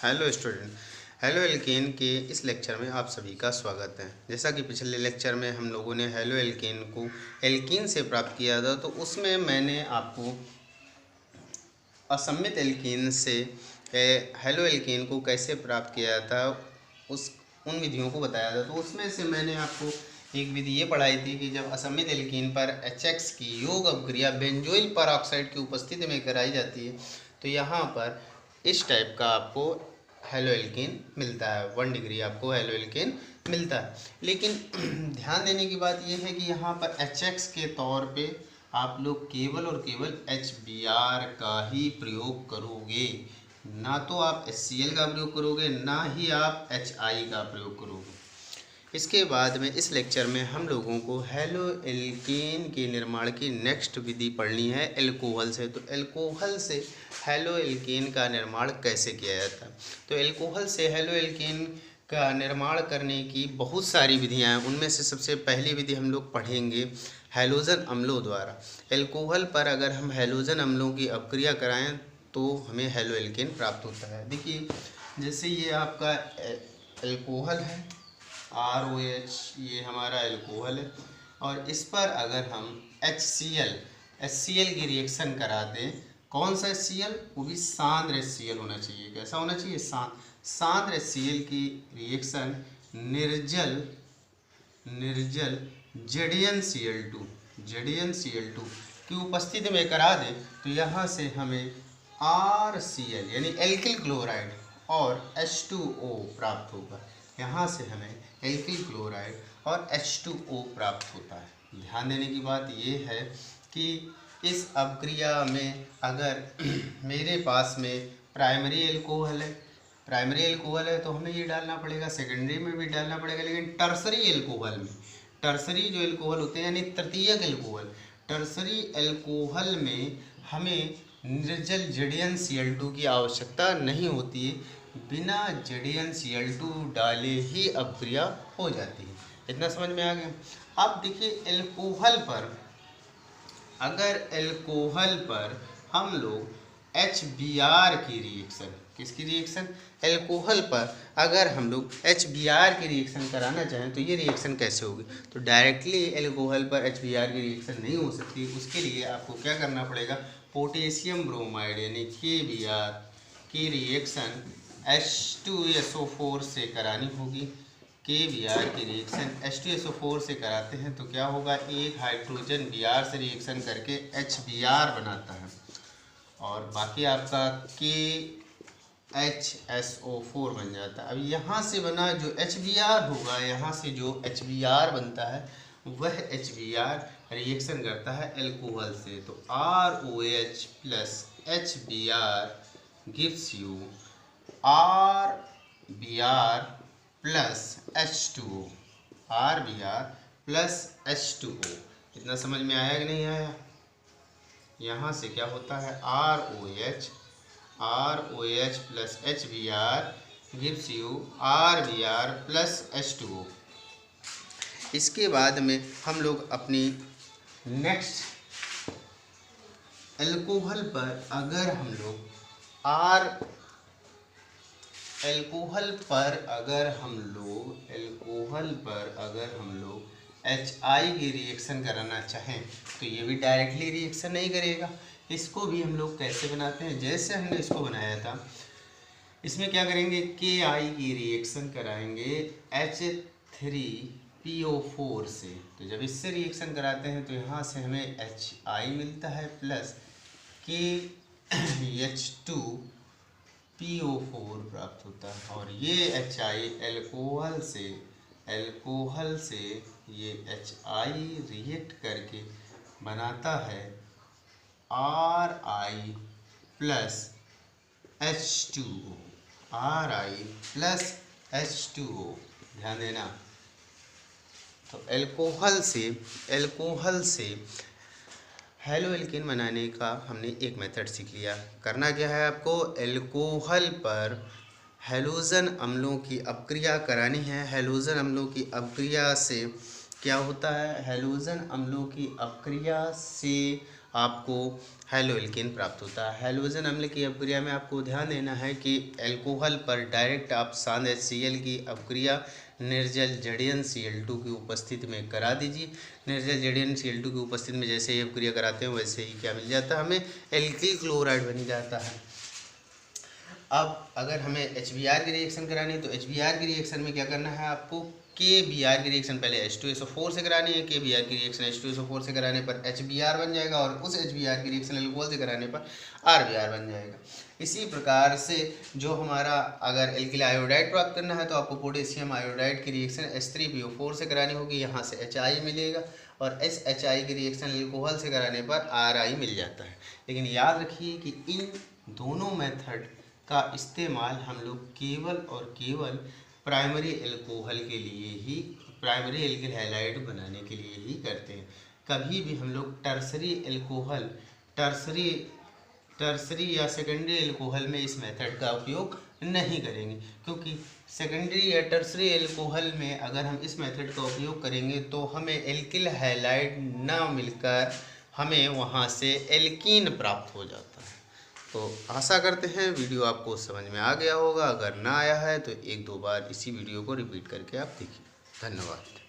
Hello student. Halo alkane के इस lecture में आप सभी का स्वागत है। जैसा कि पिछले लेक्चर में हम लोगों ने हेलो एल्केन को एल्कीन से प्राप्त किया था, तो उसमें मैंने आपको असम्मित एल्कीन से हेलो एल्केन को कैसे प्राप्त किया था उस उन विधियों को बताया था। तो उसमें से मैंने आपको एक विधि ये पढ़ाई थी कि जब असम्मित एल्कीन पर HX की योग अपक्रिया बेंजोइल परऑक्साइड की उपस्थिति में कराई जाती है, तो यहाँ पर इस टाइप का आपको हेलो एल्केन मिलता है। 1 डिग्री आपको हेलो एल्केन मिलता है। लेकिन ध्यान देने की बात यह है कि यहाँ पर HX के तौर पे आप लोग केवल और केवल HBr का ही प्रयोग करोगे, ना तो आप HCl का प्रयोग करोगे, ना ही आप HI का प्रयोग करोगे। इसके बाद में इस लेक्चर में हम लोगों को हेलो एल्केन के निर्माण की नेक्स्ट विधि पढ़नी है एल्कोहल से। तो एल्कोहल से हेलो एल्केन का निर्माण कैसे किया जाता है। तो एल्कोहल से हेलो एल्केन का निर्माण करने की बहुत सारी विधियां हैं। उनमें से सबसे पहली विधि हम लोग पढ़ेंगे हैलोजन अम्लों द्वारा। एल्कोहल पर अगर हम हैलोजन अम्लों की अपक्रिया कराएं तो हमें हेलो एल्केन प्राप्त होता है। देखिए, जैसे ये आपका एल्कोहल है ROH, ये हमारा एल्कोहल है, और इस पर अगर हम HCl की रिएक्शन करा दें, कौन सा HCl, वो भी सांद्र HCl होना चाहिए। कैसा होना चाहिए? सांद्र HCl की रिएक्शन निर्जल ZnCl2 की उपस्थिति में करा दें, तो यहाँ से हमें RCl यानी एल्किल क्लोराइड और H2O प्राप्त होगा। यहाँ से हमें एल्किल क्लोराइड और H2O प्राप्त होता है। ध्यान देने की बात यह है कि इस अपक्रिया में अगर मेरे पास में प्राइमरी एल्कोहल है तो हमें ये डालना पड़ेगा, सेकेंडरी में भी डालना पड़ेगा। लेकिन टर्सरी जो एल्कोहल होते हैं यानी तृतीयक एल्कोहल, टर्सरी एल्कोहल में हमें निर्जल ZnCl2 की आवश्यकता नहीं होती है। बिना ZnCl2 डाले ही अपक्रिया हो जाती है। इतना समझ में आ गया। अब देखिए, एल्कोहल पर हम लोग HBr की रिएक्शन, किसकी रिएक्शन, एल्कोहल पर अगर हम लोग HBr की रिएक्शन कराना चाहें तो ये रिएक्शन कैसे होगी। तो डायरेक्टली एल्कोहल पर HBr की रिएक्शन नहीं हो सकती। उसके लिए आपको क्या करना पड़ेगा, पोटेशियम ब्रोमाइड यानी KBr की रिएक्शन H2SO4 से करानी होगी। KBr की रिएक्शन H2SO4 से कराते हैं तो क्या होगा, एक हाइड्रोजन Br से रिएक्शन करके HBr बनाता है, और बाकी आपका KHSO4 बन जाता है। अब यहाँ से बना जो HBr होगा, यहाँ से जो HBr बनता है वह HBr रिएक्शन करता है एल्कोहल से। तो ROH plus HBr gives you RBr plus H2O, RBr plus H2O। इतना समझ में आया कि नहीं आया? यहाँ से क्या होता है, ROH plus HBr gives you RBr plus H2O। इसके बाद में हम लोग अपनी नेक्स्ट एल्कोहल पर अगर हम लोग HI की रिएक्शन कराना चाहें तो ये भी डायरेक्टली रिएक्शन नहीं करेगा। इसको भी हम लोग कैसे बनाते हैं, जैसे हमने इसको बनाया था, इसमें क्या करेंगे, KI की रिएक्शन कराएंगे H3PO4 से। तो जब इससे रिएक्शन कराते हैं तो यहाँ से हमें HI मिलता है प्लस KH2PO4 प्राप्त होता है, और ये HI एल्कोहल से ये HI रिएक्ट करके बनाता है RI प्लस H2O। ध्यान देना। तो एल्कोहल से हेलो एल्केन बनाने का हमने एक मेथड सीख लिया। करना क्या है आपको, एल्कोहल पर हैलोजन अम्लों की अपक्रिया करानी है। हैलोजन अम्लों की अपक्रिया से क्या होता है, हैलोजन अम्लों की अपक्रिया से आपको हैलो एल्केन प्राप्त होता है। हैलोजन अम्ल की अपक्रिया में आपको ध्यान देना है कि एल्कोहल पर डायरेक्ट आप सांद HCl की अपक्रिया निर्जल जड़ीयन Cl2 की उपस्थिति में करा दीजिए। निर्जल जड़ीयन Cl2 की उपस्थिति में जैसे ही अपक्रिया कराते हैं वैसे ही क्या मिल जाता है, हमें एल्किल क्लोराइड बन जाता है। अब अगर हमें HBr की रिएक्शन करानी है तो HBr की रिएक्शन में क्या करना है, आपको KBr की रिएक्शन पहले H2SO4 से करानी है। KBr की रिएक्शन H2SO4 से कराने पर HBr बन जाएगा और उस HBr की रिएक्शन एल्कोहल से कराने पर RBr बन जाएगा। इसी प्रकार से जो हमारा अगर एल्किल आयोडाइड प्राप्त करना है तो आपको पोटेशियम आयोडाइड की रिएक्शन H3PO4 से करानी होगी, यहाँ से HI मिलेगा और इस HI की रिएक्शन एल्कोहल से कराने पर RI मिल जाता है। लेकिन याद रखिए कि इन दोनों मेथड का इस्तेमाल हम लोग केवल और केवल प्राइमरी एल्कोहल के लिए ही, प्राइमरी एल्किल हैलाइड बनाने के लिए ही करते हैं। कभी भी हम लोग टर्सरी एल्कोहल, टर्सरी या सेकेंडरी एल्कोहल में इस मेथड का उपयोग नहीं करेंगे, क्योंकि सेकेंडरी या टर्सरी एल्कोहल में अगर हम इस मेथड का उपयोग करेंगे तो हमें एल्किल हैलाइड ना मिलकर हमें वहाँ से एल्कीन प्राप्त हो जाता है। तो आशा करते हैं वीडियो आपको समझ में आ गया होगा। अगर ना आया है तो एक दो बार इसी वीडियो को रिपीट करके आप देखिए। धन्यवाद।